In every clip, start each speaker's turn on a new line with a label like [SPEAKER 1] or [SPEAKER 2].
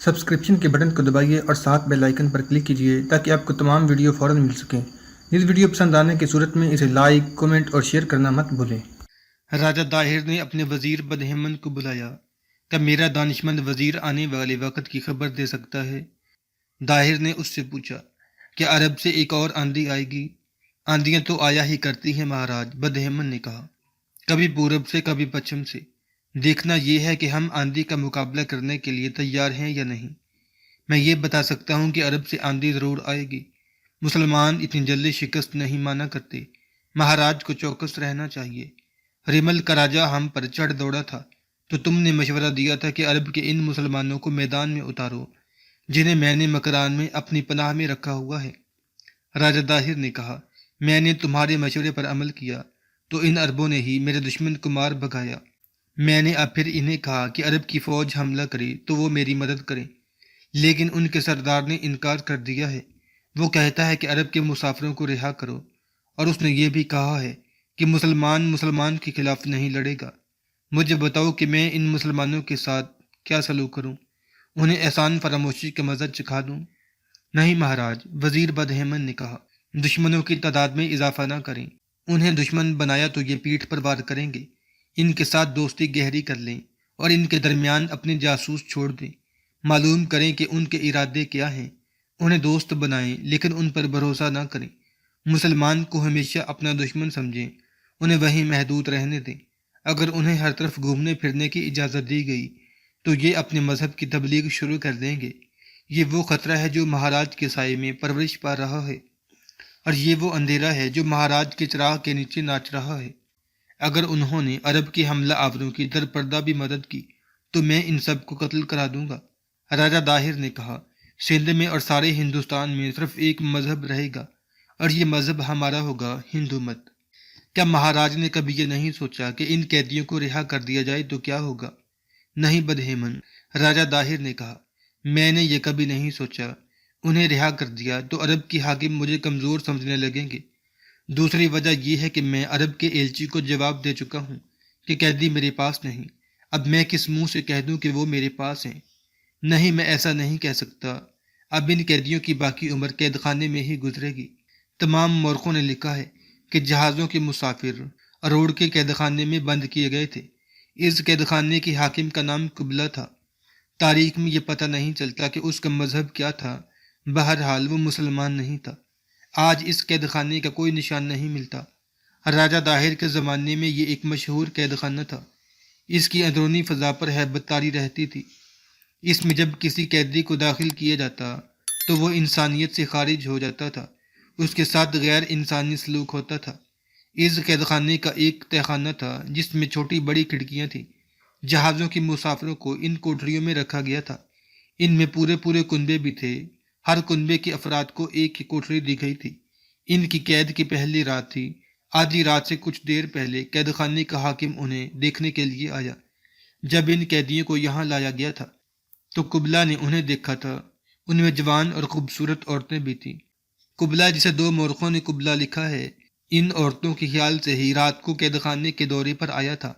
[SPEAKER 1] Subscription کے button کو دبائیے اور ساتھ بیل آئیکن پر کلک کیجیے تاکہ آپ کو تمام ویڈیو فوراً مل سکیں۔ اس ویڈیو پسند آنے کی صورت میں اسے لائک، کمنٹ اور شیئر کرنا مت بھولیں۔ راجہ داہر نے اپنے وزیر بدہمن کو بلایا۔ کیا میرا دانشمند وزیر آنے والے وقت کی خبر دے سکتا ہے؟ داہر نے اس سے پوچھا۔ کیا عرب سے ایک اور آندھی آئے گی؟ آندیاں تو آیا ہی کرتی ہیں مہاراج، بدہمن نے کہا، کبھی پورب سے کبھی پچھم سے۔ دیکھنا یہ ہے کہ ہم آندھی کا مقابلہ کرنے کے لیے تیار ہیں یا نہیں۔ میں یہ بتا سکتا ہوں کہ عرب سے آندھی ضرور آئے گی۔ مسلمان اتنی جلدی شکست نہیں مانا کرتے۔ مہاراج کو چوکس رہنا چاہیے۔ ریمل کا راجہ ہم پر چڑھ دوڑا تھا تو تم نے مشورہ دیا تھا کہ عرب کے ان مسلمانوں کو میدان میں اتارو جنہیں میں نے مکران میں اپنی پناہ میں رکھا ہوا ہے۔ راجہ داہر نے کہا، میں نے تمہارے مشورے پر عمل کیا تو ان عربوں نے ہی میرے دشمن کو مار بھگایا۔ میں نے اب پھر انہیں کہا کہ عرب کی فوج حملہ کرے تو وہ میری مدد کریں، لیکن ان کے سردار نے انکار کر دیا ہے۔ وہ کہتا ہے کہ عرب کے مسافروں کو رہا کرو، اور اس نے یہ بھی کہا ہے کہ مسلمان کے خلاف نہیں لڑے گا۔ مجھے بتاؤ کہ میں ان مسلمانوں کے ساتھ کیا سلوک کروں؟ انہیں احسان فراموشی کا مزہ چکھا دوں؟ نہیں مہاراج، وزیر بدہمن نے کہا، دشمنوں کی تعداد میں اضافہ نہ کریں۔ انہیں دشمن بنایا تو یہ پیٹھ پر وار کریں گے۔ ان کے ساتھ دوستی گہری کر لیں اور ان کے درمیان اپنے جاسوس چھوڑ دیں۔ معلوم کریں کہ ان کے ارادے کیا ہیں۔ انہیں دوست بنائیں لیکن ان پر بھروسہ نہ کریں۔ مسلمان کو ہمیشہ اپنا دشمن سمجھیں، انہیں وہیں محدود رہنے دیں۔ اگر انہیں ہر طرف گھومنے پھرنے کی اجازت دی گئی تو یہ اپنے مذہب کی تبلیغ شروع کر دیں گے۔ یہ وہ خطرہ ہے جو مہاراج کے سائے میں پرورش پا رہا ہے، اور یہ وہ اندھیرا ہے جو مہاراج کے چراغ کے نیچے ناچ رہا ہے۔ اگر انہوں نے عرب کے حملہ آوروں کی در پردہ بھی مدد کی تو میں ان سب کو قتل کرا دوں گا۔ راجہ داہر نے کہا، سندھ میں اور سارے ہندوستان میں صرف ایک مذہب رہے گا، اور یہ مذہب ہمارا ہوگا، ہندو مت۔ کیا مہاراج نے کبھی یہ نہیں سوچا کہ ان قیدیوں کو رہا کر دیا جائے تو کیا ہوگا؟ نہیں بدہمن، راجہ داہر نے کہا، میں نے یہ کبھی نہیں سوچا۔ انہیں رہا کر دیا تو عرب کی حاکم مجھے کمزور سمجھنے لگیں گے۔ دوسری وجہ یہ ہے کہ میں عرب کے ایلچی کو جواب دے چکا ہوں کہ قیدی میرے پاس نہیں۔ اب میں کس منہ سے کہہ دوں کہ وہ میرے پاس ہیں؟ نہیں، میں ایسا نہیں کہہ سکتا۔ اب ان قیدیوں کی باقی عمر قید خانے میں ہی گزرے گی۔ تمام مورخوں نے لکھا ہے کہ جہازوں کے مسافر اروڑ کے قید خانے میں بند کیے گئے تھے۔ اس قید خانے کی حاکم کا نام قبلہ تھا۔ تاریخ میں یہ پتہ نہیں چلتا کہ اس کا مذہب کیا تھا، بہرحال وہ مسلمان نہیں تھا۔ آج اس قید خانے کا کوئی نشان نہیں ملتا۔ راجہ داہر کے زمانے میں یہ ایک مشہور قید خانہ تھا۔ اس کی اندرونی فضا پر ہیبت طاری رہتی تھی۔ اس میں جب کسی قیدی کو داخل کیا جاتا تو وہ انسانیت سے خارج ہو جاتا تھا، اس کے ساتھ غیر انسانی سلوک ہوتا تھا۔ اس قید خانے کا ایک تہخانہ تھا جس میں چھوٹی بڑی کھڑکیاں تھیں۔ جہازوں کے مسافروں کو ان کوٹریوں میں رکھا گیا تھا۔ ان میں پورے کنبے بھی تھے۔ ہر کنبے کے افراد کو ایک کوٹری دی گئی تھی۔ ان کی قید کی پہلی رات تھی۔ آدھی رات سے کچھ دیر پہلے قید خانے کا حاکم انہیں دیکھنے کے لیے آیا۔ جب ان قیدیوں کو یہاں لایا گیا تھا تو قبلہ نے انہیں دیکھا تھا۔ ان میں جوان اور خوبصورت عورتیں بھی تھیں۔ قبلہ، جسے دو مورخوں نے قبلہ لکھا ہے، ان عورتوں کے خیال سے ہی رات کو قید خانے کے دورے پر آیا تھا۔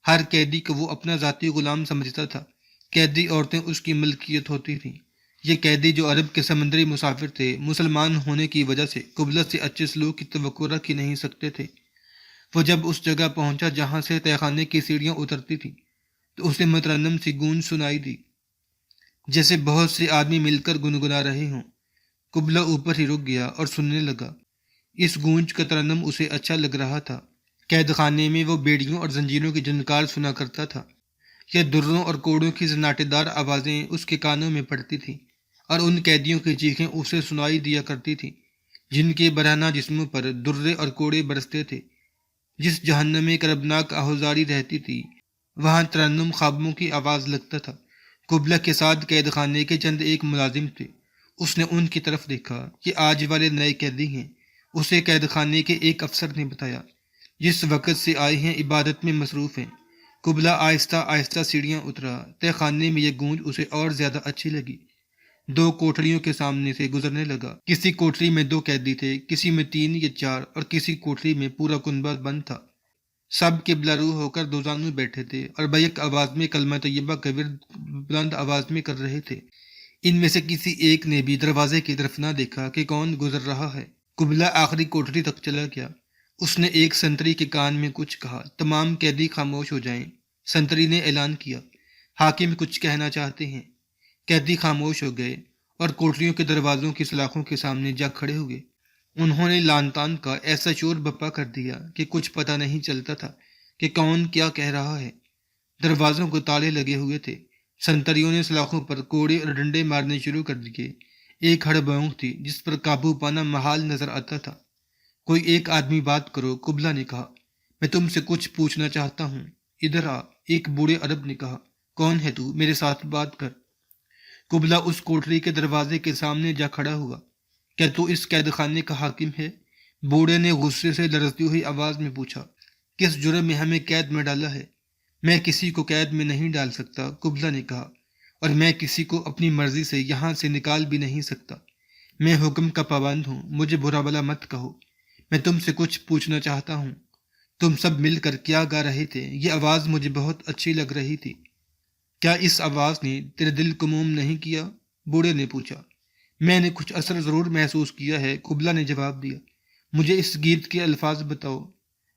[SPEAKER 1] ہر قیدی کو وہ اپنا ذاتی غلام سمجھتا تھا۔ قیدی عورتیں اس کی ملکیت ہوتی تھیں۔ یہ قیدی جو عرب کے سمندری مسافر تھے، مسلمان ہونے کی وجہ سے قبلہ سے اچھے سلوک کی توقع رکھ ہی نہیں سکتے تھے۔ وہ جب اس جگہ پہنچا جہاں سے تہخانے کی سیڑھیاں اترتی تھیں تو اسے مترنم سی گونج سنائی دی، جیسے بہت سے آدمی مل کر گنگنا رہے ہوں۔ قبلہ اوپر ہی رک گیا اور سننے لگا۔ اس گونج کا ترنم اسے اچھا لگ رہا تھا۔ قید خانے میں وہ بیڑیوں اور زنجیروں کی جھنکار سنا کرتا تھا۔ یہ دروں اور کوڑوں کی سناٹے دار آوازیں اس کے کانوں میں پڑتی تھیں، اور ان قیدیوں کی چیخیں اسے سنائی دیا کرتی تھیں جن کے برہنہ جسموں پر درے اور کوڑے برستے تھے۔ جس جہنم میں کربناک آہوزاری رہتی تھی وہاں ترنم خوابوں کی آواز لگتا تھا۔ قبلہ کے ساتھ قید خانے کے چند ایک ملازم تھے۔ اس نے ان کی طرف دیکھا۔ یہ آج والے نئے قیدی ہیں، اسے قید خانے کے ایک افسر نے بتایا۔ جس وقت سے آئے ہیں عبادت میں مصروف ہیں۔ قبلہ آہستہ آہستہ سیڑھیاں اترا۔ تہ خانے میں یہ گونج اسے اور زیادہ اچھی لگی۔ دو کوٹریوں کے سامنے سے گزرنے لگا۔ کسی کوٹری میں 2 قیدی تھے، کسی میں 3 یا 4، اور کسی کوٹری میں پورا کنبہ بند تھا۔ سب قبلہ رو ہو کر دوزانوں بیٹھے تھے اور بیک آواز میں کلمہ طیبہ کا ورد بلند آواز میں کر رہے تھے۔ ان میں سے کسی ایک نے بھی دروازے کی طرف نہ دیکھا کہ کون گزر رہا ہے۔ قبلہ آخری کوٹری تک چلا گیا۔ اس نے ایک سنتری کے کان میں کچھ کہا۔ تمام قیدی خاموش ہو جائیں۔ سنتری نے اعلان کیا، حاکم کچھ کہنا چاہتے ہیں۔ قیدی خاموش ہو گئے اور کوٹریوں کے دروازوں کی سلاخوں کے سامنے جا کھڑے ہوئے۔ انہوں نے لان تان کا ایسا شور بپا کر دیا کہ کچھ پتہ نہیں چلتا تھا کہ کون کیا کہہ رہا ہے۔ دروازوں کو تالے لگے ہوئے تھے۔ سنتریوں نے سلاخوں پر کوڑے اور ڈنڈے مارنے شروع کر دیے۔ ایک ہڑبونک تھی جس پر قابو پانا محال نظر آتا تھا۔ کوئی ایک آدمی بات کرو، قبلہ نے کہا۔ میں تم سے کچھ پوچھنا چاہتا ہوں، ادھر آ، ایک بوڑھے عرب نے کہا۔ کون ہے تو؟ میرے ساتھ بات کر۔ قبلہ اس کوٹری کے دروازے کے سامنے جا کھڑا ہوا۔ کیا تو اس قید خانے کا حاکم ہے؟ بوڑھے نے غصے سے لرزتی ہوئی آواز میں پوچھا۔ کس جرم میں ہمیں قید میں ڈالا ہے؟ میں کسی کو قید میں نہیں ڈال سکتا، قبلہ نے کہا، اور میں کسی کو اپنی مرضی سے یہاں سے نکال بھی نہیں سکتا۔ میں حکم کا پابند ہوں، مجھے برا بلا مت کہو۔ میں تم سے کچھ پوچھنا چاہتا ہوں۔ تم سب مل کر کیا گا رہے تھے؟ یہ آواز مجھے بہت اچھی لگ رہی تھی۔ کیا اس آواز نے تیرے دل کو موم نہیں کیا؟ بوڑھے نے پوچھا۔ میں نے کچھ اثر ضرور محسوس کیا ہے، قبلہ نے جواب دیا۔ مجھے اس گیت کے الفاظ بتاؤ۔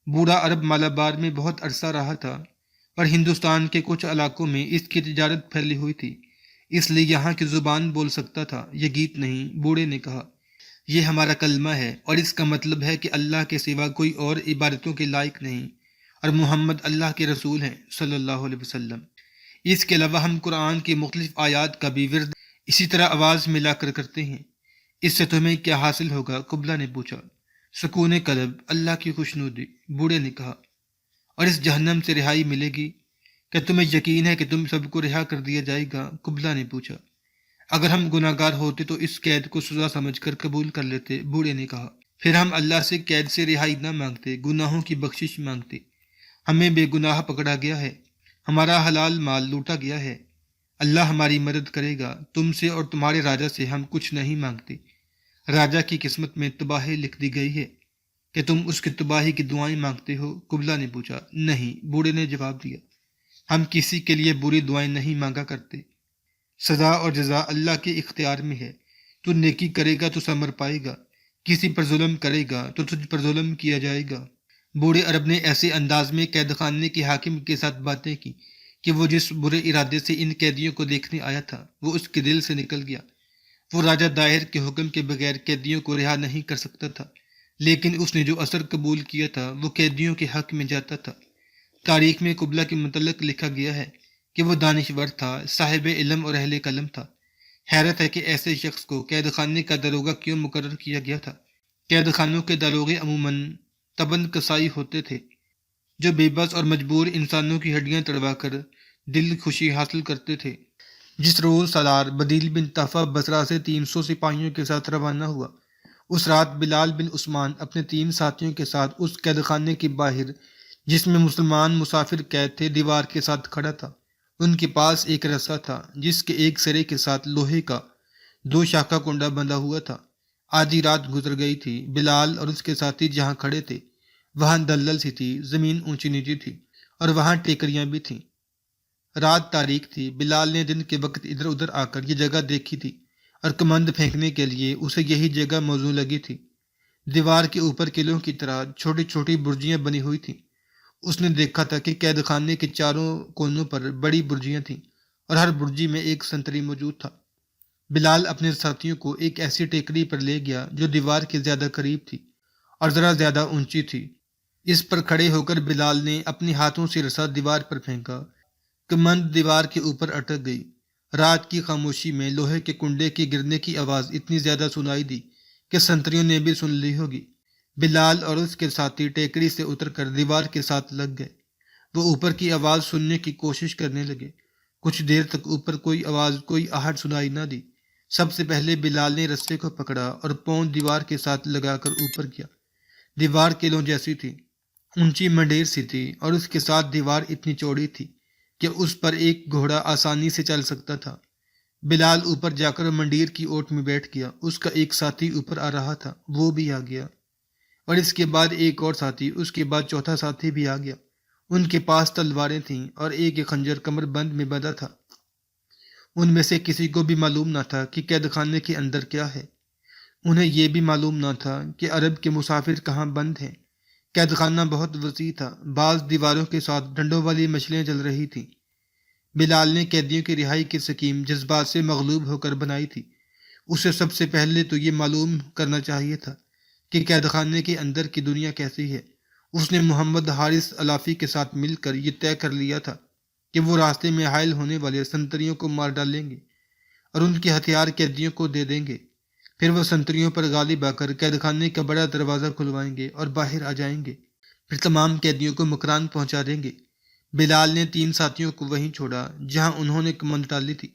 [SPEAKER 1] بوڑھا عرب مالابار میں بہت عرصہ رہا تھا اور ہندوستان کے کچھ علاقوں میں اس کی تجارت پھیلی ہوئی تھی، اس لیے یہاں کی زبان بول سکتا تھا۔ یہ گیت نہیں، بوڑھے نے کہا، یہ ہمارا کلمہ ہے، اور اس کا مطلب ہے کہ اللہ کے سوا کوئی اور عبادتوں کے لائق نہیں، اور محمد اللہ کے رسول ہیں صلی اللہ علیہ وسلم۔ اس کے علاوہ ہم قرآن کی مختلف آیات کا بھی ورد اسی طرح آواز ملا کر کرتے ہیں۔ اس سے تمہیں کیا حاصل ہوگا؟ قبلہ نے پوچھا۔ سکون قلب، اللہ کی خوشنودی، بوڑھے نے کہا، اور اس جہنم سے رہائی ملے گی۔ کیا تمہیں یقین ہے کہ تم سب کو رہا کر دیا جائے گا؟ قبلہ نے پوچھا۔ اگر ہم گناہ گار ہوتے تو اس قید کو سزا سمجھ کر قبول کر لیتے، بوڑھے نے کہا۔ پھر ہم اللہ سے قید سے رہائی نہ مانگتے، گناہوں کی بخشش مانگتے۔ ہمیں بے گناہ پکڑا گیا ہے، ہمارا حلال مال لوٹا گیا ہے۔ اللہ ہماری مدد کرے گا، تم سے اور تمہارے راجا سے ہم کچھ نہیں مانگتے۔ راجا کی قسمت میں تباہی لکھ دی گئی ہے، کہ تم اس کی تباہی کی دعائیں مانگتے ہو؟ قبلہ نے پوچھا۔ نہیں، بوڑھے نے جواب دیا، ہم کسی کے لیے بری دعائیں نہیں مانگا کرتے۔ سزا اور جزا اللہ کے اختیار میں ہے، تو نیکی کرے گا تو ثمر پائے گا، کسی پر ظلم کرے گا تو تجھ پر ظلم کیا جائے گا۔ بوڑھے عرب نے ایسے انداز میں قید خانے کے حاکم کے ساتھ باتیں کی کہ وہ جس برے ارادے سے ان قیدیوں کو دیکھنے آیا تھا وہ اس کے دل سے نکل گیا۔ وہ راجہ داہر کے حکم کے بغیر قیدیوں کو رہا نہیں کر سکتا تھا، لیکن اس نے جو اثر قبول کیا تھا وہ قیدیوں کے حق میں جاتا تھا۔ تاریخ میں قبلہ کے متعلق لکھا گیا ہے کہ وہ دانشور تھا، صاحب علم اور اہل قلم تھا۔ حیرت ہے کہ ایسے شخص کو قید خانے کا داروغہ کیوں مقرر کیا گیا تھا۔ قید خانوں کے داروغے عموماً تبن کسائی ہوتے تھے، جو بے بس اور مجبور انسانوں کی ہڈیاں تڑوا کر دل خوشی حاصل کرتے تھے۔ جس روز سالار بدیل بن طفہ بصرہ سے 300 سپاہیوں کے ساتھ روانہ ہوا، اس رات بلال بن عثمان اپنے 3 ساتھیوں کے ساتھ اس قید خانے کے باہر، جس میں مسلمان مسافر قید تھے، دیوار کے ساتھ کھڑا تھا۔ ان کے پاس ایک رسا تھا جس کے ایک سرے کے ساتھ لوہے کا 2 شاخہ کنڈا بندھا ہوا تھا۔ آدھی رات گزر گئی تھی۔ بلال اور اس کے ساتھی جہاں کھڑے تھے وہاں دلدل سی تھی، زمین اونچی نیچی تھی اور وہاں ٹیکریاں بھی تھیں۔ رات تاریک تھی۔ بلال نے دن کے وقت ادھر ادھر آ کر یہ جگہ دیکھی تھی اور کمند پھینکنے کے لیے اسے یہی جگہ موزوں لگی تھی۔ دیوار کے اوپر قلعوں کی طرح چھوٹی چھوٹی برجیاں بنی ہوئی تھیں۔ اس نے دیکھا تھا کہ قید خانے کے چاروں کونوں پر بڑی برجیاں تھیں اور ہر برجی میں ایک سنتری موجود تھا۔ بلال اپنے ساتھیوں کو ایک ایسی ٹیکری پر لے گیا جو دیوار کے زیادہ قریب تھی اور ذرا زیادہ اونچی تھی۔ اس پر کھڑے ہو کر بلال نے اپنے ہاتھوں سے رسا دیوار پر پھینکا۔ کمند دیوار کے اوپر اٹک گئی۔ رات کی خاموشی میں لوہے کے کنڈے کے گرنے کی آواز اتنی زیادہ سنائی دی کہ سنتریوں نے بھی سن لی ہوگی۔ بلال اور اس کے ساتھی ٹیکری سے اتر کر دیوار کے ساتھ لگ گئے۔ وہ اوپر کی آواز سننے کی کوشش کرنے لگے۔ کچھ دیر تک اوپر کوئی آواز، کوئی آہٹ سنائی نہ دی۔ سب سے پہلے بلال نے رسے کو پکڑا اور پاؤں دیوار کے ساتھ لگا کر اوپر کیا۔ دیوار قلعوں جیسی تھی، اونچی منڈیر سی تھی اور اس کے ساتھ دیوار اتنی چوڑی تھی کہ اس پر ایک گھوڑا آسانی سے چل سکتا تھا۔ بلال اوپر جا کر منڈیر کی اوٹ میں بیٹھ گیا۔ اس کا ایک ساتھی اوپر آ رہا تھا، وہ بھی آ گیا، اور اس کے بعد ایک اور ساتھی، اس کے بعد چوتھا ساتھی بھی آ گیا۔ ان کے پاس تلواریں تھیں اور ایک خنجر کمر بند میں بندھا تھا۔ ان میں سے کسی کو بھی معلوم نہ تھا کہ قید خانے کے اندر کیا ہے۔ انہیں یہ بھی معلوم نہ تھا کہ عرب کے مسافر کہاں بند ہیں۔ قید خانہ بہت وسیع تھا، بعض دیواروں کے ساتھ ڈنڈوں والی مچھلیاں جل رہی تھیں۔ بلال نے قیدیوں کی رہائی کی سکیم جذبات سے مغلوب ہو کر بنائی تھی۔ اسے سب سے پہلے تو یہ معلوم کرنا چاہیے تھا کہ قید خانے کے اندر کی دنیا کیسی ہے۔ اس نے محمد حارث الافی کے ساتھ مل کر یہ طے کر لیا تھا کہ وہ راستے میں حائل ہونے والے سنتریوں کو مار ڈالیں گے اور ان کے ہتھیار قیدیوں کو دے دیں گے۔ پھر وہ سنتریوں پر غالب آ کر قید خانے کا بڑا دروازہ کھلوائیں گے اور باہر آ جائیں گے۔ پھر تمام قیدیوں کو مکران پہنچا دیں گے۔ بلال نے 3 ساتھیوں کو وہیں چھوڑا جہاں انہوں نے کمند ڈالی تھی۔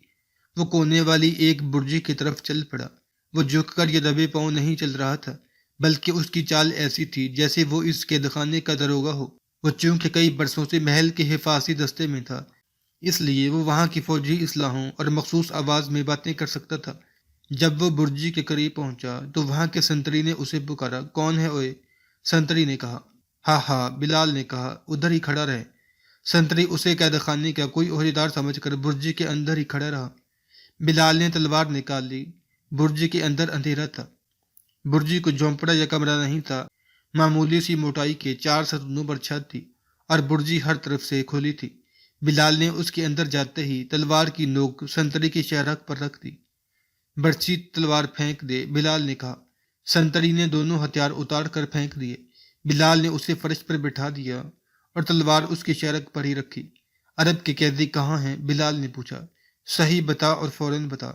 [SPEAKER 1] وہ کونے والی ایک برجی کی طرف چل پڑا۔ وہ جھک کر یا دبے پاؤں نہیں چل رہا تھا، بلکہ اس کی چال ایسی تھی جیسے وہ اس قید خانے کا داروغہ ہو۔ وہ چونکہ کئی برسوں سے محل کے حفاظتی دستے میں تھا، اس لیے وہ وہاں کی فوجی اصلاحوں اور مخصوص آواز میں باتیں کر سکتا تھا۔ جب وہ برجی کے قریب پہنچا تو وہاں کے سنتری نے اسے پکارا، کون ہے اوئے؟ سنتری نے کہا، ہاں ہاں۔ بلال نے کہا، ادھر ہی کھڑا رہے۔ سنتری اسے قید خانے کا کوئی عہدیدار سمجھ کر برجی کے اندر ہی کھڑا رہا۔ بلال نے تلوار نکال لی۔ برجی کے اندر اندھیرا تھا۔ برجی کو جھونپڑا یا کمرہ نہیں تھا، معمولی سی موٹائی کے 4 ستونوں پر چھت تھی اور برجی ہر طرف سے کھلی تھی۔ بلال نے اس کے اندر جاتے ہی تلوار کی نوک سنتری کی شہرک پر رکھ دی۔ برچھی تلوار پھینک دے، بلال نے کہا۔ سنتری نے دونوں ہتھیار اتار کر پھینک دیے۔ بلال نے اسے فرش پر بٹھا دیا اور تلوار اس کی شہرک پر ہی رکھی۔ عرب کے قیدی کہاں ہیں؟ بلال نے پوچھا۔ صحیح بتا اور فوراً بتا۔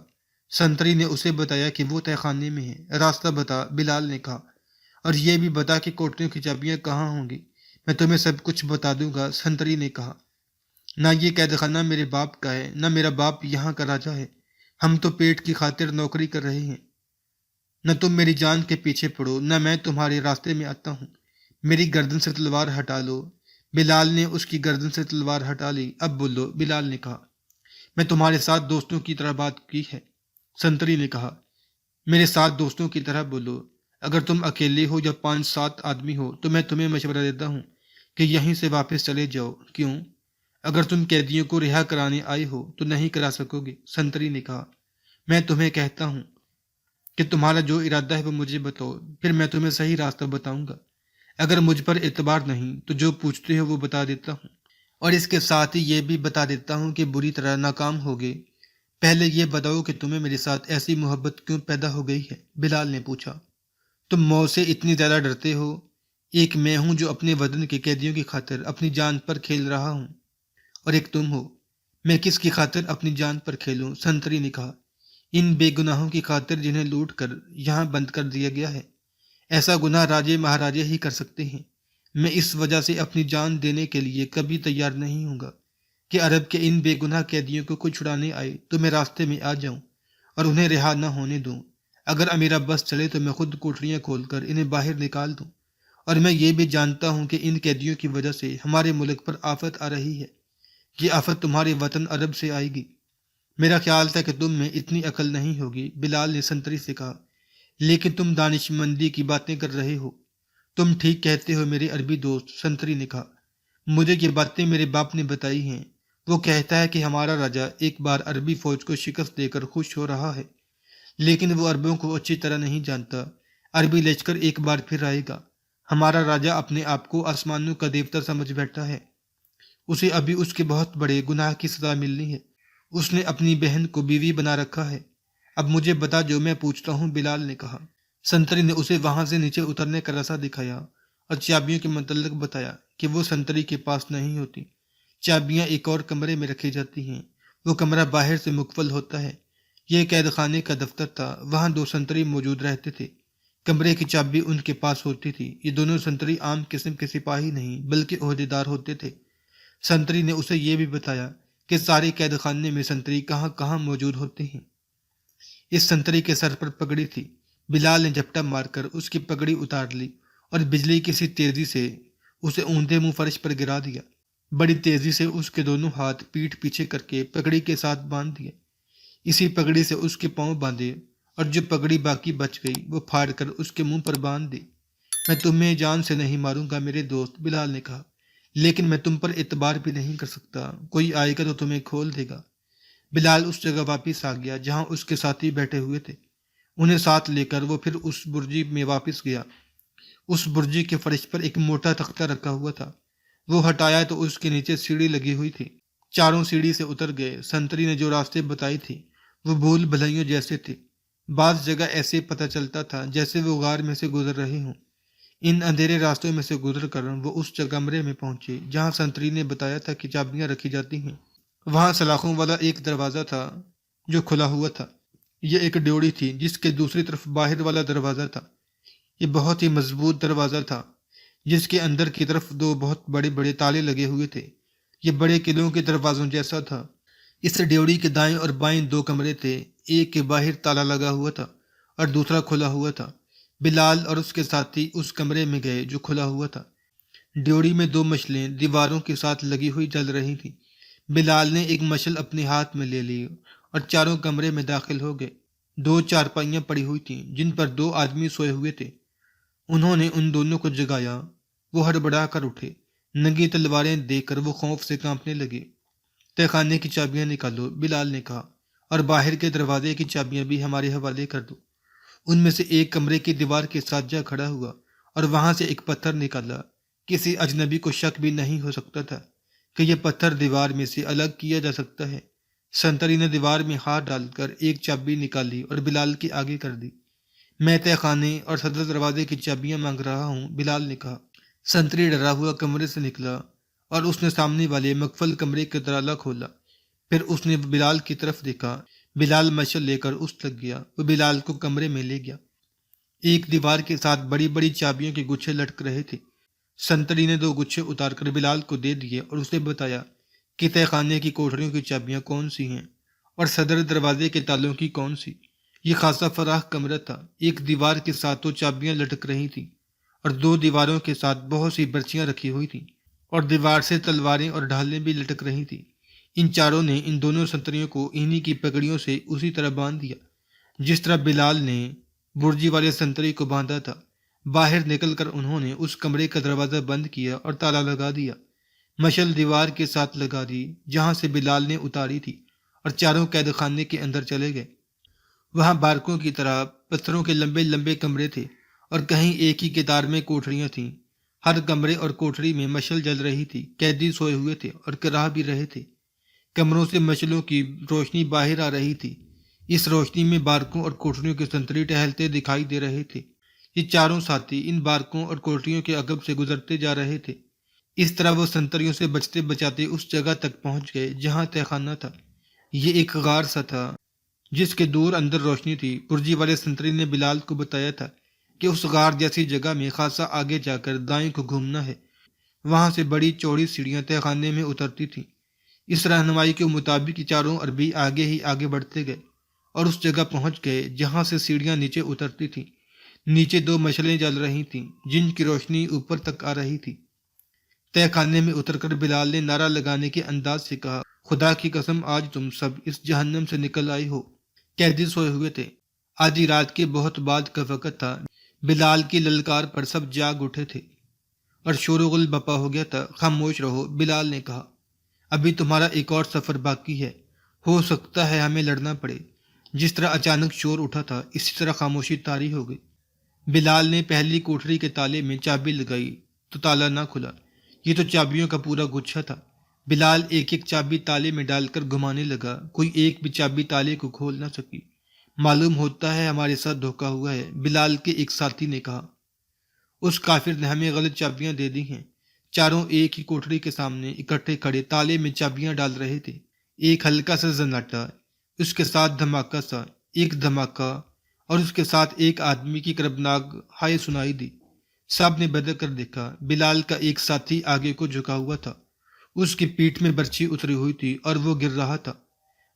[SPEAKER 1] سنتری نے اسے بتایا کہ وہ تہہ خانے میں ہے۔ راستہ بتا، بلال نے کہا، اور یہ بھی بتا کہ کوٹریوں کی چابیاں کہاں ہوں گی۔ میں تمہیں سب کچھ بتا دوں گا، سنتری نے کہا۔ نہ یہ قید خانہ میرے باپ کا ہے، نہ میرا باپ یہاں کا راجہ ہے۔ ہم تو پیٹ کی خاطر نوکری کر رہے ہیں۔ نہ تم میری جان کے پیچھے پڑو، نہ میں تمہارے راستے میں آتا ہوں۔ میری گردن سے تلوار ہٹا لو۔ بلال نے اس کی گردن سے تلوار ہٹا لی۔ اب بولو، بلال نے کہا۔ میں تمہارے ساتھ دوستوں کی طرح بات کی ہے، سنتری نے کہا۔ میرے ساتھ دوستوں کی طرح بولو۔ اگر تم اکیلے ہو یا 5-7 آدمی ہو تو میں تمہیں مشورہ دیتا ہوں کہ یہیں سے واپس چلے جاؤ۔ کیوں؟ اگر تم قیدیوں کو رہا کرانے آئے ہو تو نہیں کرا سکو گے، سنتری نے کہا۔ میں تمہیں کہتا ہوں کہ تمہارا جو ارادہ ہے وہ مجھے بتاؤ، پھر میں تمہیں صحیح راستہ بتاؤں گا۔ اگر مجھ پر اعتبار نہیں تو جو پوچھتے ہو وہ بتا دیتا ہوں، اور اس کے ساتھ ہی یہ بھی بتا دیتا ہوں کہ بری طرح ناکام ہوگے۔ پہلے یہ بتاؤ کہ تمہیں میرے ساتھ ایسی محبت کیوں پیدا ہو گئی ہے؟ بلال نے پوچھا۔ تم موت سے اتنی زیادہ ڈرتے ہو؟ ایک میں ہوں جو اپنے وطن کے قیدیوں کی خاطر اپنی جان پر کھیل رہا ہوں، اور ایک تم ہو۔ میں کس کی خاطر اپنی جان پر کھیلوں؟ سنتری نے کہا۔ ان بے گناہوں کی خاطر جنہیں لوٹ کر یہاں بند کر دیا گیا ہے۔ ایسا گناہ راجے مہاراجے ہی کر سکتے ہیں۔ میں اس وجہ سے اپنی جان دینے کے لیے کبھی تیار نہیں ہوں گا کہ عرب کے ان بے گناہ قیدیوں کو کوئی چھڑانے آئے تو میں راستے میں آ جاؤں اور انہیں رہا نہ ہونے دوں۔ اگر میرا بس چلے تو میں خود کوٹریاں کھول کر انہیں باہر نکال دوں، اور میں یہ بھی جانتا ہوں کہ ان قیدیوں کی وجہ سے ہمارے ملک پر آفت آ رہی ہے۔ یہ آفت تمہارے وطن عرب سے آئے گی۔ میرا خیال تھا کہ تم میں اتنی عقل نہیں ہوگی، بلال نے سنتری سے کہا، لیکن تم دانش مندی کی باتیں کر رہے ہو۔ تم ٹھیک کہتے ہو میرے عربی دوست، سنتری نے کہا۔ مجھے یہ باتیں میرے باپ نے بتائی ہیں۔ وہ کہتا ہے کہ ہمارا راجہ ایک بار عربی فوج کو شکست دے کر خوش ہو رہا ہے، لیکن وہ عربوں کو اچھی طرح نہیں جانتا۔ عربی لشکر ایک بار پھر آئے گا۔ ہمارا راجہ اپنے آپ کو آسمانوں کا دیوتا سمجھ بیٹھا ہے۔ اسے ابھی اس کے بہت بڑے گناہ کی سزا ملنی ہے۔ اس نے اپنی بہن کو بیوی بنا رکھا ہے۔ اب مجھے بتا جو میں پوچھتا ہوں، بلال نے کہا۔ سنتری نے اسے وہاں سے نیچے اترنے کا راستہ دکھایا اور چابیوں کے متعلق بتایا کہ وہ سنتری کے پاس نہیں ہوتی۔ چابیاں ایک اور کمرے میں رکھی جاتی ہیں، وہ کمرہ باہر سے مقفل ہوتا ہے۔ یہ قید خانے کا دفتر تھا، وہاں 2 سنتری موجود رہتے تھے۔ کمرے کی چابی ان کے پاس ہوتی تھی۔ یہ دونوں سنتری عام قسم کے سپاہی نہیں بلکہ عہدیدار ہوتے تھے۔ سنتری نے اسے یہ بھی بتایا کہ سارے قید خانے میں سنتری کہاں کہاں موجود ہوتے ہیں۔ اس سنتری کے سر پر پگڑی تھی۔ بلال نے جھپٹا مار کر اس کی پگڑی اتار لی اور بجلی کی سی تیزی سے اسے اوندھے منہ فرش پر گرا دیا۔ بڑی تیزی سے اس کے دونوں ہاتھ پیٹھ پیچھے کر کے پگڑی کے ساتھ باندھ دیے۔ اسی پگڑی سے اس کے پاؤں باندھے اور جو پگڑی باقی بچ گئی وہ پھاڑ کر اس کے منہ پر باندھ دی۔ میں تمہیں جان سے نہیں ماروں گا میرے دوست، بلال نے کہا، لیکن میں تم پر اعتبار بھی نہیں کر سکتا۔ کوئی آئے گا تو تمہیں کھول دے گا۔ بلال اس جگہ واپس آ گیا جہاں اس کے ساتھی بیٹھے ہوئے تھے۔ انہیں ساتھ لے کر وہ پھر اس برجی میں واپس گیا۔ اس برجی کے فرش پر ایک موٹا تختہ رکھا ہوا تھا۔ وہ ہٹایا تو اس کے نیچے سیڑھی لگی ہوئی تھی۔ چاروں سیڑھی سے اتر گئے۔ سنتری نے جو راستے بتائی تھی وہ بھول بھلائیوں جیسے تھے۔ بعض جگہ ایسے پتہ چلتا تھا جیسے وہ غار میں سے گزر رہے ہوں۔ ان اندھیرے راستوں میں سے گزر کر وہ اس کمرے میں پہنچے جہاں سنتری نے بتایا تھا کہ چابیاں رکھی جاتی ہیں۔ وہاں سلاخوں والا ایک دروازہ تھا جو کھلا ہوا تھا۔ یہ ایک ڈیوڑی تھی جس کے دوسری طرف باہر والا دروازہ تھا۔ یہ بہت ہی مضبوط دروازہ تھا جس کے اندر کی طرف دو بہت بڑے بڑے تالے لگے ہوئے تھے۔ یہ بڑے قلعوں کے دروازوں جیسا تھا۔ اس ڈیوڑی کے دائیں اور بائیں دو کمرے تھے۔ ایک کے باہر تالا لگا ہوا تھا اور دوسرا کھلا ہوا تھا۔ بلال اور اس کے ساتھی اس کمرے میں گئے جو کھلا ہوا تھا۔ ڈیوڑی میں دو مشلیں دیواروں کے ساتھ لگی ہوئی جل رہی تھیں۔ بلال نے ایک مشل اپنے ہاتھ میں لے لی اور چاروں کمرے میں داخل ہو گئے۔ دو چارپائیاں پڑی ہوئی تھیں جن پر دو آدمی سوئے ہوئے تھے۔ انہوں نے ان دونوں کو جگایا۔ وہ ہڑبڑا کر اٹھے۔ ننگی تلواریں دیکھ کر وہ خوف سے کانپنے لگے۔ تہ خانے کی چابیاں نکالو، بلال نے کہا، اور باہر کے دروازے کی چابیاں بھی ہمارے حوالے کر دو۔ ان میں سے ایک کمرے کی دیوار کے ساتھ جا کھڑا ہوا اور وہاں سے ایک پتھر نکالا۔ کسی اجنبی کو شک بھی نہیں ہو سکتا تھا کہ یہ پتھر دیوار میں سے الگ کیا جا سکتا ہے۔ سنتری نے دیوار میں ہاتھ ڈال کر ایک چابی نکالی اور بلال کے آگے کر دی۔ میں تہ خانے اور صدر دروازے کی چابیاں مانگ رہا ہوں، بلال نے کہا۔ سنتری ڈرا ہوا کمرے سے نکلا اور اس نے سامنے والے مقفل کمرے کا دروازہ کھولا۔ پھر اس نے بلال کی طرف دیکھا۔ بلال مشل لے کر اس لگ گیا۔ وہ بلال کو کمرے میں لے گیا۔ ایک دیوار کے ساتھ بڑی بڑی چابیوں کے گچھے لٹک رہے تھے۔ سنتری نے دو گچھے اتار کر بلال کو دے دیے اور اسے بتایا کہ تہ خانے کی کوٹریوں کی چابیاں کون سی ہیں اور صدر دروازے کے تالوں کی کون سی۔ یہ خاصا فراخ کمرہ تھا۔ ایک دیوار کے ساتھ تو چابیاں لٹک رہی تھیں اور دو دیواروں کے ساتھ بہت سی برچیاں رکھی ہوئی تھیں اور دیوار سے تلواریں اور ڈھالیں بھی لٹک رہی تھیں۔ ان چاروں نے ان دونوں سنتریوں کو انہی کی پگڑیوں سے اسی طرح باندھ دیا جس طرح بلال نے برجی والے سنتری کو باندھا تھا۔ باہر نکل کر انہوں نے اس کمرے کا دروازہ بند کیا اور تالا لگا دیا۔ مشل دیوار کے ساتھ لگا دی جہاں سے بلال نے اتاری تھی اور چاروں قید خانے کے اندر چلے گئے۔ وہاں بارکوں کی طرح پتھروں کے لمبے لمبے کمرے تھے اور کہیں ایک ہی قطار میں کوٹریاں تھیں۔ ہر کمرے اور کوٹری میں مشل جل رہی تھی۔ قیدی سوئے ہوئے تھے اور کراہ بھی رہے تھے۔ کمروں سے مشلوں کی روشنی باہر آ رہی تھی۔ اس روشنی میں بارکوں اور کوٹریوں کے سنتری ٹہلتے دکھائی دے رہے تھے۔ یہ چاروں ساتھی ان بارکوں اور کوٹریوں کے عقب سے گزرتے جا رہے تھے۔ اس طرح وہ سنتریوں سے بچتے بچاتے اس جگہ تک پہنچ گئے جہاں تہ خانہ تھا۔ یہ ایک غار سا تھا جس کے دور اندر روشنی تھی۔ برجی والے سنتری نے بلال کو بتایا تھا کہ اس غار جیسی جگہ میں خاصا آگے جا کر دائیں کو گھومنا ہے۔ وہاں سے بڑی چوڑی سیڑھیاں تہ خانے میں اترتی تھیں۔ اس رہنمائی کے مطابق چاروں عربی آگے ہی آگے بڑھتے گئے اور اس جگہ پہنچ گئے جہاں سے سیڑھیاں نیچے اترتی تھیں۔ نیچے دو مشلیں جل رہی تھیں جن کی روشنی اوپر تک آ رہی تھی۔ تہ خانے میں اتر کر بلال نے نعرہ لگانے کے انداز سے کہا، خدا کی قسم آج تم سب اس جہنم سے نکل آئے ہو۔ قیدی سوئے ہوئے تھے۔ آدھی رات کے بہت بعد کا وقت تھا۔ بلال کی للکار پر سب جاگ اٹھے تھے اور شور و غل بپا ہو گیا تھا۔ خاموش رہو، بلال نے کہا، ابھی تمہارا ایک اور سفر باقی ہے، ہو سکتا ہے ہمیں لڑنا پڑے۔ جس طرح اچانک شور اٹھا تھا اسی طرح خاموشی طاری ہو گئی۔ بلال نے پہلی کوٹری کے تالے میں چابی لگائی تو تالا نہ کھلا۔ یہ تو چابیوں کا پورا گچھا تھا۔ بلال ایک ایک چابی تالے میں ڈال کر گھمانے لگا۔ کوئی ایک بھی چابی تالے کو کھول نہ سکی۔ معلوم ہوتا ہے ہمارے ساتھ دھوکا ہوا ہے، بلال کے ایک ساتھی نے کہا۔ اس کافر نے ہمیں غلط چابیاں دے دی ہیں۔ چاروں ایک ہی کوٹری کے سامنے اکٹھے کھڑے تالے میں چابیاں ڈال رہے تھے۔ ایک ہلکا سا زناٹا، اس کے ساتھ دھماکہ سا، ایک دھماکہ اور اس کے ساتھ ایک آدمی کی کربناک ہائے سنائی دی۔ سب نے بدل کر دیکھا۔ بلال کا ایک ساتھی آگے کو جھکا ہوا تھا۔ اس کی پیٹھ میں برچھی اتری ہوئی تھی اور وہ گر رہا تھا۔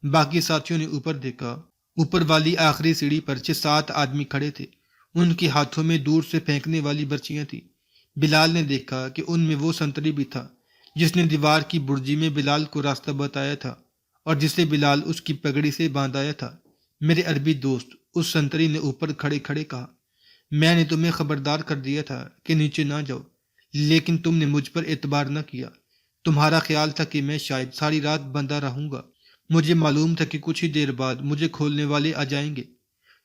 [SPEAKER 1] باقی ساتھیوں نے اوپر دیکھا۔ اوپر والی آخری سیڑھی پر 6-7 آدمی کھڑے تھے۔ ان کے ہاتھوں میں دور سے پھینکنے والی برچیاں تھیں۔ بلال نے دیکھا کہ ان میں وہ سنتری بھی تھا جس نے دیوار کی برجی میں بلال کو راستہ بتایا تھا اور جسے بلال اس کی پگڑی سے باندھایا تھا۔ میرے عربی دوست، اس سنتری نے اوپر کھڑے کھڑے کہا، میں نے تمہیں خبردار کر دیا تھا کہ نیچے نہ جاؤ، لیکن تم نے مجھ پر اعتبار نہ کیا۔ تمہارا خیال تھا کہ میں شاید ساری رات بندہ رہوں گا، مجھے معلوم تھا کہ کچھ ہی دیر بعد مجھے کھولنے والے آ جائیں گے۔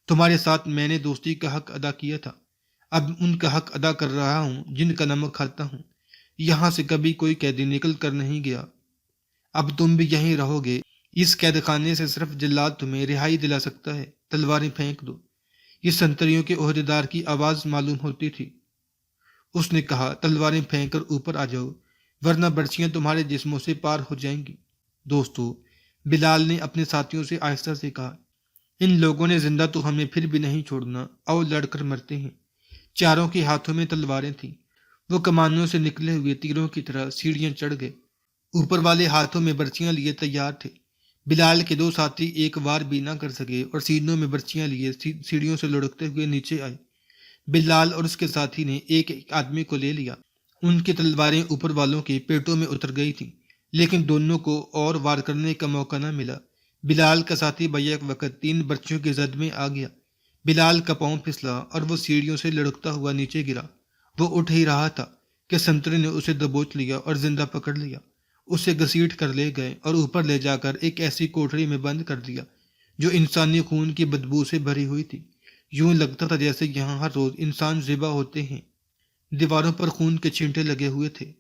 [SPEAKER 1] تمہارے ساتھ میں نے دوستی کا حق ادا کیا تھا، اب ان کا حق ادا کر رہا ہوں جن کا نمک کھاتا ہوں۔ یہاں سے کبھی کوئی قیدی نکل کر نہیں گیا، اب تم بھی یہیں رہو گے۔ اس قید خانے سے صرف جلاد تمہیں رہائی دلا سکتا ہے، تلواریں پھینک دو۔ یہ سنتریوں کے عہدیدار کی آواز معلوم ہوتی تھی۔ اس نے کہا، تلواریں پھینک کر اوپر آ جاؤ، ورنہ برچیاں تمہارے جسموں سے پار ہو جائیں گی۔ دوستو، بلال نے اپنے ساتھیوں سے آہستہ سے کہا، ان لوگوں نے زندہ تو ہمیں پھر بھی نہیں چھوڑنا، آؤ لڑ کر مرتے ہیں۔ چاروں کے ہاتھوں میں تلواریں تھیں، وہ کمانوں سے نکلے ہوئے تیروں کی طرح سیڑھیاں چڑھ گئے، اوپر والے ہاتھوں میں برچیاں لیے تیار تھے۔ بلال کے دو ساتھی ایک وار بھی نہ کر سکے اور سینوں میں برچیاں لیے سیڑھیوں سے لڑکتے ہوئے نیچے آئے۔ بلال اور اس کے ساتھی نے ایک ایک آدمی کو لے لیا۔ ان کی تلواریں اوپر والوں کے پیٹوں میں اتر گئی تھیں، لیکن دونوں کو اور وار کرنے کا موقع نہ ملا۔ بلال کا ساتھی بیک وقت 3 برچیوں کی زد میں آ گیا۔ بلال کا پاؤں پھسلا اور وہ سیڑھیوں سے لڑکتا ہوا نیچے گرا۔ وہ اٹھ ہی رہا تھا کہ سنتری نے اسے دبوچ لیا اور زندہ پکڑ لیا۔ اسے گھسیٹ کر لے گئے اور اوپر لے جا کر ایک ایسی کوٹری میں بند کر دیا جو انسانی خون کی بدبو سے بھری ہوئی تھی۔ یوں لگتا تھا جیسے یہاں ہر روز انسان ذبح ہوتے ہیں۔ دیواروں پر خون کے چھینٹے لگے ہوئے تھے۔